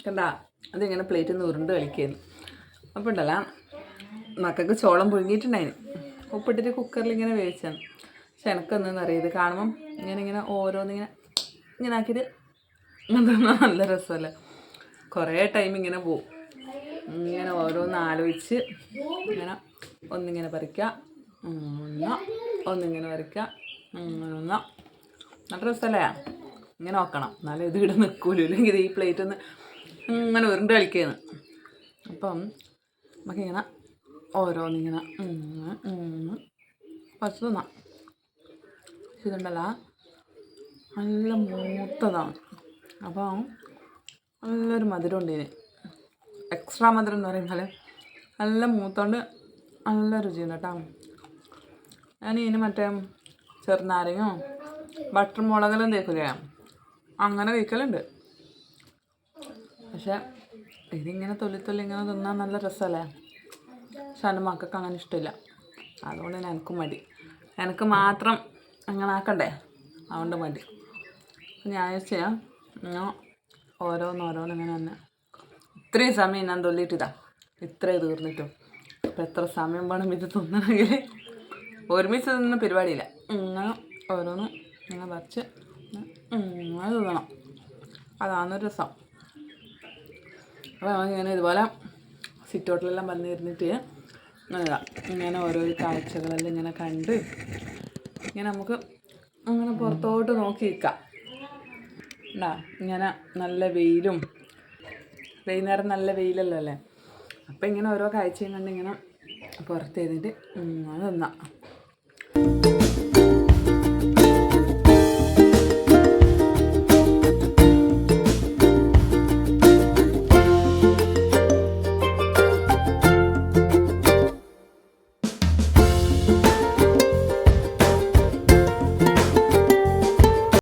കണ്ടാ അതിങ്ങനെ പ്ലേറ്റിൽ നിന്ന് ഉരുണ്ട് കളിക്കുന്നു. അപ്പോൾ ഉണ്ടല്ല മക്കൾക്ക് ചോളം പുഴുങ്ങിയിട്ടുണ്ടായിരുന്നു, ഉപ്പിട്ടിട്ട് കുക്കറിൽ ഇങ്ങനെ വേവിച്ചാണ്. പക്ഷെ എനിക്കൊന്നും അറിയാം, ഇത് കാണുമ്പം ഇങ്ങനെ ഇങ്ങനെ ആക്കിയിട്ട് നല്ല രസമല്ലേ. കുറേ ടൈം ഇങ്ങനെ പോവും, ഇങ്ങനെ ഓരോന്ന് ആലോചിച്ച് ഇങ്ങനെ ഒന്നിങ്ങനെ പറിക്കുക, ഒന്നിങ്ങനെ പറിക്കുക, നല്ല രസമല്ലേ. ഇങ്ങനെ നോക്കണം, എന്നാലും ഇത് ഇവിടെ നിൽക്കൂല, ഇല്ലെങ്കിൽ ഈ പ്ലേറ്റ് ഒന്ന് ഇങ്ങനെ ഉരുണ്ട് കളിക്കുകയാണ്. അപ്പം നമുക്കിങ്ങനെ ഓരോന്നിങ്ങനെ കുറച്ച് തിന്നാം. ഇതുണ്ടല്ല നല്ല മൂത്തതാണ്, അപ്പം നല്ലൊരു മധുരം ഉണ്ട് ഇതിന്. എക്സ്ട്രാ മധുരം എന്ന് പറയുമ്പോൾ നല്ല മൂത്തോണ്ട് നല്ല രുചിയുണ്ട് കേട്ടോ. ഞാൻ ഇതിന് മറ്റേ ചെറുനാരങ്ങയോ ബട്ടർ മുളകെല്ലാം തേക്കില്ലേ, അങ്ങനെ കഴിക്കലുണ്ട്. പക്ഷെ ഇതിങ്ങനെ തൊല്ലി ഇങ്ങനെ തിന്നാൻ നല്ല രസമല്ലേ. പക്ഷെ എൻ്റെ മക്കൾക്ക് അങ്ങനെ ഇഷ്ടമില്ല, അതുകൊണ്ട് തന്നെ എനിക്ക് മടി. എനിക്ക് മാത്രം അങ്ങനെ ആക്കണ്ടേ, അതുകൊണ്ട് മതി. ഞാൻ വെച്ചാൽ ഓരോന്നിങ്ങനെ തന്നെ ഇത്രയും സമയം ഞാൻ തൊല്ലിയിട്ടിതാ, ഇത്രയും തീർന്നിട്ടും. അപ്പം എത്ര സമയം വേണം ഇത് തിന്നണമെങ്കിൽ? ഒരുമിച്ച് തിന്ന പരിപാടിയില്ല, ഇങ്ങനെ ഓരോന്നും ഇങ്ങനെ വരച്ച് ഇങ്ങനെ തിന്നണം, അതാണ് രസം. അപ്പോൾ നമുക്കിങ്ങനെ ഇതുപോലെ സിറ്റൗട്ടിലെല്ലാം വന്നിരുന്നിട്ട് ഇങ്ങനെ ഓരോ കാഴ്ചകളെല്ലാം ഇങ്ങനെ കണ്ട് ഇങ്ങനെ നമുക്ക് അങ്ങനെ പുറത്തോട്ട് നോക്കി നിൽക്കാം. ഇങ്ങനെ നല്ല വെയിലും, വൈകുന്നേരം നല്ല വെയിലല്ലോ അല്ലേ. അപ്പം ഇങ്ങനെ ഓരോ കാഴ്ചയും കണ്ട് ഇങ്ങനെ പുറത്ത് ചെയ്തിട്ട് തിന്നാം.